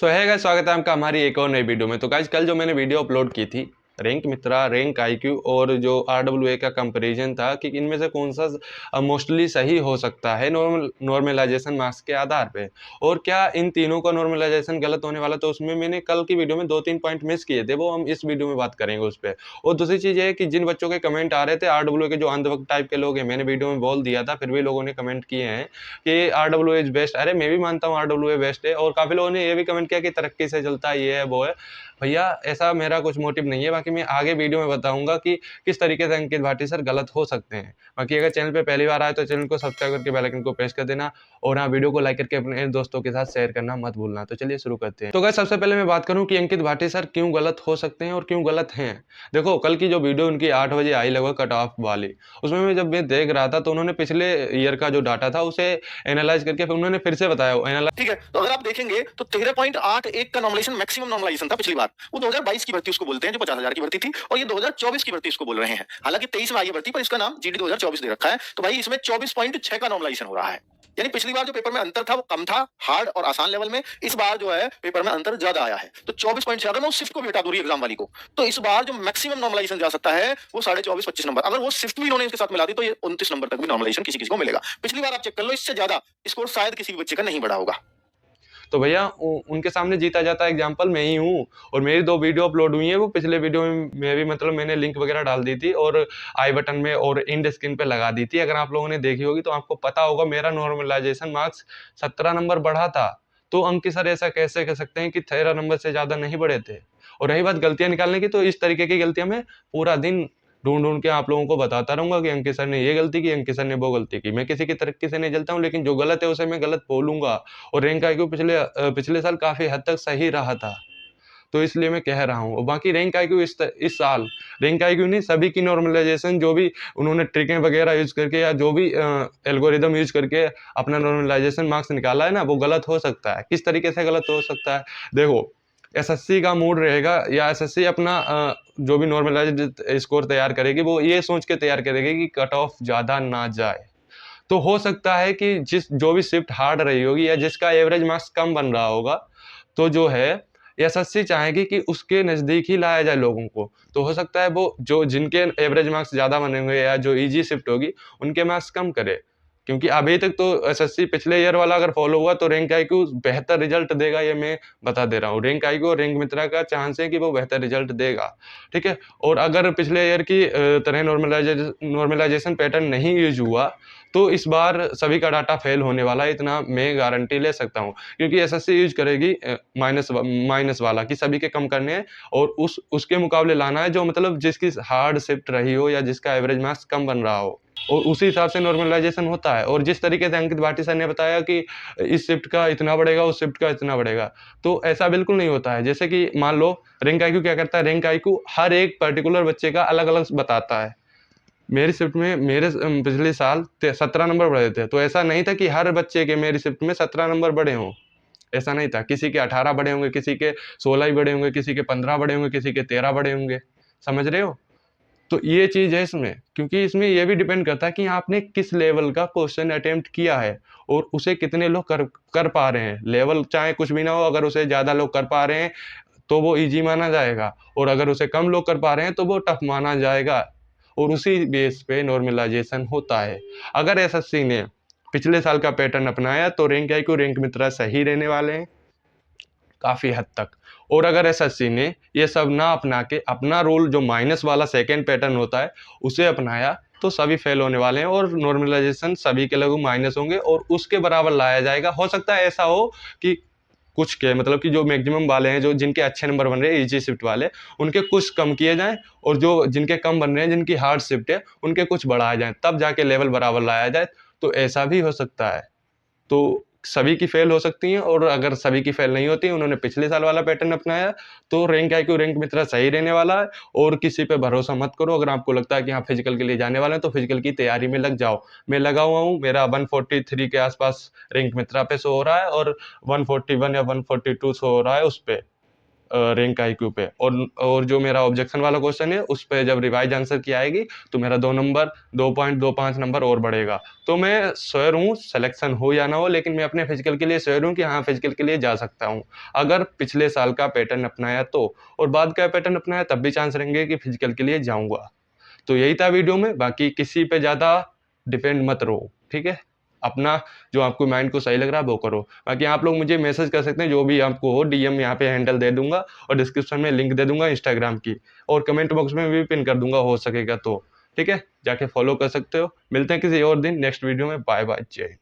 तो है गाइस, स्वागत है आपका हमारी एक और नई वीडियो में। तो गाइस, कल जो मैंने वीडियो अपलोड की थी रैंक मित्रा, रैंक आईक्यू और जो आरडब्ल्यूए का कंपैरिजन था कि इनमें से कौन सा मोस्टली सही हो सकता है नॉर्मलाइजेशन मार्क्स के आधार पे, और क्या इन तीनों का नॉर्मलाइजेशन गलत होने वाला। तो उसमें मैंने कल की वीडियो में 2-3 पॉइंट मिस किए थे, वो हम इस वीडियो में बात करेंगे उस पर। और दूसरी चीज़ ये है कि जिन बच्चों के कमेंट आ रहे थे आरडब्ल्यूए के, जो अंधभक्त टाइप के लोग हैं, मैंने वीडियो में बोल दिया था, फिर भी लोगों ने कमेंट किए हैं कि आरडब्ल्यूए इज बेस्ट। अरे मैं भी मानता हूँ आरडब्ल्यूए बेस्ट है, और काफ़ी लोगों ने ये भी कमेंट किया कि तरक्की से चलता है, ये है वो है। भैया ऐसा मेरा कुछ मोटिव नहीं है, बाकी मैं आगे वीडियो में बताऊंगा कि किस तरीके से अंकित भाटी सर गलत हो सकते हैं। बाकी अगर चैनल पे पहली बार आए तो चैनल को सब्सक्राइब करके बेल आइकन को प्रेस कर देना, और हाँ, वीडियो को लाइक करके अपने दोस्तों के साथ शेयर करना मत भूलना। तो चलिए शुरू करते हैं। तो गाइस, सबसे पहले मैं बात करूं कि अंकित भाटी सर क्यों गलत हो सकते हैं और क्यों गलत हैं। देखो, कल की जो वीडियो उनकी 8 बजे आई लगभग कट ऑफ वाली, उसमें मैं जब मैं देख रहा था तो उन्होंने पिछले ईयर का जो डाटा था उसे एनालाइज करके फिर उन्होंने फिर से बताया। ठीक है, तो अगर आप देखेंगे तो 13.81 का नॉर्मलाइजेशन मैक्सिमम नॉर्मलाइजेशन था पिछली बार। वो 2022 की भर्ती उसको बोलते हैं जो 50,000 की भर्ती थी, और ये 2024 की भर्ती उसको बोल रहे हैं। हालांकि 23 में आई है भर्ती, पर इसका नाम जीडी 2024 दे रखा है। तो भाई इसमें 24.6 का नॉर्मलाइजेशन हो रहा है। यानी पिछली बार जो पेपर में अंतर था वो कम था हार्ड और आसान लेवल में, इस बार जो है पेपर में अंतर ज्यादा आया है। तो 24.6, अगर मैं उस शिफ्ट को भी हटा दूं एग्जाम वाली को, तो इस बार जो मैक्सिमम नॉर्मलाइजेशन जा सकता है वो 24.5-25 नंबर। अगर वो शिफ्ट भी इन्होंने इसके साथ मिला दी तो ये 29 नंबर तक भी नॉर्मलाइजेशन किसी किसी को मिलेगा। पिछली बार आप चेक कर लो, इससे ज्यादा स्कोर शायद किसी भी बच्चे का नहीं बढ़ा होगा। तो भैया उनके सामने जीता जाता एग्जाम्पल मैं ही हूँ, और मेरी 2 वीडियो अपलोड हुई है। वो पिछले वीडियो में भी मतलब मैंने लिंक वगैरह डाल दी थी और आई बटन में और इंड स्क्रीन पे लगा दी थी। अगर आप लोगों ने देखी होगी तो आपको पता होगा मेरा नॉर्मलाइजेशन मार्क्स 17 नंबर बढ़ा था। तो अंकित सर ऐसा कैसे कह सकते हैं कि 13 नंबर से ज़्यादा नहीं बढ़े थे। और रही बात गलतियां निकालने की, तो इस तरीके की गलतियां मैं पूरा दिन ढूंढ ढूंढ के आप लोगों को बताता रहूंगा कि अंकित सर ने ये गलती की, अंकित सर ने वो गलती की। मैं किसी की तरक्की से नहीं जलता हूँ, लेकिन जो गलत है उसे मैं गलत बोलूंगा। और रैंक आईक्यू पिछले साल काफी हद तक सही रहा था, तो इसलिए मैं कह रहा हूँ। और बाकी रैंक आईक्यू इस साल, रैंक आईक्यू नहीं, सभी की नॉर्मलाइजेशन जो भी उन्होंने ट्रिकें वगैरह यूज करके या जो भी एल्गोरिदम यूज करके अपना नॉर्मलाइजेशन मार्क्स निकाला है ना, वो गलत हो सकता है। किस तरीके से गलत हो सकता है, देखो, एसएससी का मूड रहेगा या एसएससी अपना जो भी नॉर्मलाइज्ड स्कोर तैयार करेगी वो ये सोच के तैयार करेगी कि कट ऑफ ज़्यादा ना जाए। तो हो सकता है कि जो भी शिफ्ट हार्ड रही होगी या जिसका एवरेज मार्क्स कम बन रहा होगा, तो जो है एसएससी चाहेगी कि उसके नज़दीक ही लाया जाए लोगों को। तो हो सकता है वो जो जिनके एवरेज मार्क्स ज़्यादा बनेंगे या जो इजी शिफ्ट होगी उनके मार्क्स कम करे। क्योंकि अभी तक तो एसएससी पिछले ईयर वाला अगर फॉलो हुआ तो रैंक आईक्यू बेहतर रिजल्ट देगा, ये मैं बता दे रहा हूँ। रैंक आईक्यू और रैंक मित्रा का चांस है कि वो बेहतर रिजल्ट देगा, ठीक है। और अगर पिछले ईयर की तरह नॉर्मलाइजेशन पैटर्न नहीं यूज हुआ तो इस बार सभी का डाटा फेल होने वाला है, इतना मैं गारंटी ले सकता हूँ। क्योंकि एसएससी यूज करेगी माइनस वाला कि सभी के कम करने हैं और उसके मुकाबले लाना है जो मतलब जिसकी हार्ड शिफ्ट रही हो या जिसका एवरेज मार्क्स कम बन रहा हो, और उसी हिसाब से नॉर्मलाइजेशन होता है। और जिस तरीके से अंकित भाटी सर ने बताया कि इस शिफ्ट का इतना बढ़ेगा, उस शिफ्ट का इतना बढ़ेगा, तो ऐसा बिल्कुल नहीं होता है। जैसे कि मान लो रैंक आईक्यू क्या करता है, रैंक आईक्यू हर एक पर्टिकुलर बच्चे का अलग अलग बताता है। मेरी शिफ्ट में पिछले साल 17 नंबर बढ़े थे, तो ऐसा नहीं था कि हर बच्चे के मेरी शिफ्ट में 17 नंबर बढ़े हों। ऐसा नहीं था, किसी के 18 बढ़े होंगे, किसी के 16 ही बढ़े होंगे, किसी के 15 बढ़े होंगे, किसी के 13 बढ़े होंगे। समझ रहे हो? तो ये चीज़ है इसमें, क्योंकि इसमें ये भी डिपेंड करता है कि आपने किस लेवल का क्वेश्चन अटेम्प्ट किया है और उसे कितने लोग कर पा रहे हैं। लेवल चाहे कुछ भी ना हो, अगर उसे ज़्यादा लोग कर पा रहे हैं तो वो इजी माना जाएगा, और अगर उसे कम लोग कर पा रहे हैं तो वो टफ माना जाएगा, और उसी बेस पे नॉर्मलाइजेशन होता है। अगर एसएससी ने पिछले साल का पैटर्न अपनाया तो रैंक आईक्यू रैंक मित्रा सही रहने वाले हैं काफ़ी हद तक। और अगर एसएससी ने ये सब ना अपना के अपना रूल जो माइनस वाला सेकेंड पैटर्न होता है उसे अपनाया तो सभी फेल होने वाले हैं, और नॉर्मलाइजेशन सभी के लोग माइनस होंगे और उसके बराबर लाया जाएगा। हो सकता है ऐसा हो कि कुछ के मतलब कि जो मैक्सिमम वाले हैं, जो जिनके अच्छे नंबर बन रहे हैं इजी शिफ्ट वाले, उनके कुछ कम किए जाएं, और जो जिनके कम बन रहे हैं, जिनकी हार्ड शिफ्ट है, उनके कुछ बढ़ाए जाएं, तब जाके लेवल बराबर लाया जाए। तो ऐसा भी हो सकता है। तो सभी की फेल हो सकती हैं, और अगर सभी की फेल नहीं होती, उन्होंने पिछले साल वाला पैटर्न अपनाया, तो रैंक आईक्यू रैंक मित्रा सही रहने वाला है। और किसी पे भरोसा मत करो। अगर आपको लगता है कि हाँ फिजिकल के लिए जाने वाले हैं तो फिजिकल की तैयारी में लग जाओ। मैं लगा हुआ हूँ, मेरा 143 के आसपास रैंक मित्रा पे शो हो रहा है और 141 या 142 शो हो रहा है उस पे। रैंक आईक्यू पे। और जो मेरा ऑब्जेक्शन वाला क्वेश्चन है उस पे जब रिवाइज आंसर की आएगी तो मेरा 2.25 नंबर और बढ़ेगा। तो मैं श्योर हूँ, सिलेक्शन हो या ना हो, लेकिन मैं अपने फिजिकल के लिए श्योर हूँ कि हाँ, फिजिकल के लिए जा सकता हूँ अगर पिछले साल का पैटर्न अपनाया तो। और बाद का पैटर्न अपनाया तब भी चांस रहेंगे कि फिजिकल के लिए जाऊँगा। तो यही था वीडियो में, बाकी किसी पे ज़्यादा डिपेंड मत रहो, ठीक है? अपना जो आपको माइंड को सही लग रहा है वो करो। बाकी आप लोग मुझे मैसेज कर सकते हैं, जो भी आपको हो, डीएम यहाँ पे हैंडल दे दूँगा और डिस्क्रिप्शन में लिंक दे दूँगा इंस्टाग्राम की, और कमेंट बॉक्स में भी पिन कर दूँगा हो सकेगा तो, ठीक है? जाके फॉलो कर सकते हो। मिलते हैं किसी और दिन नेक्स्ट वीडियो में। बाय बाय, जय हिंद।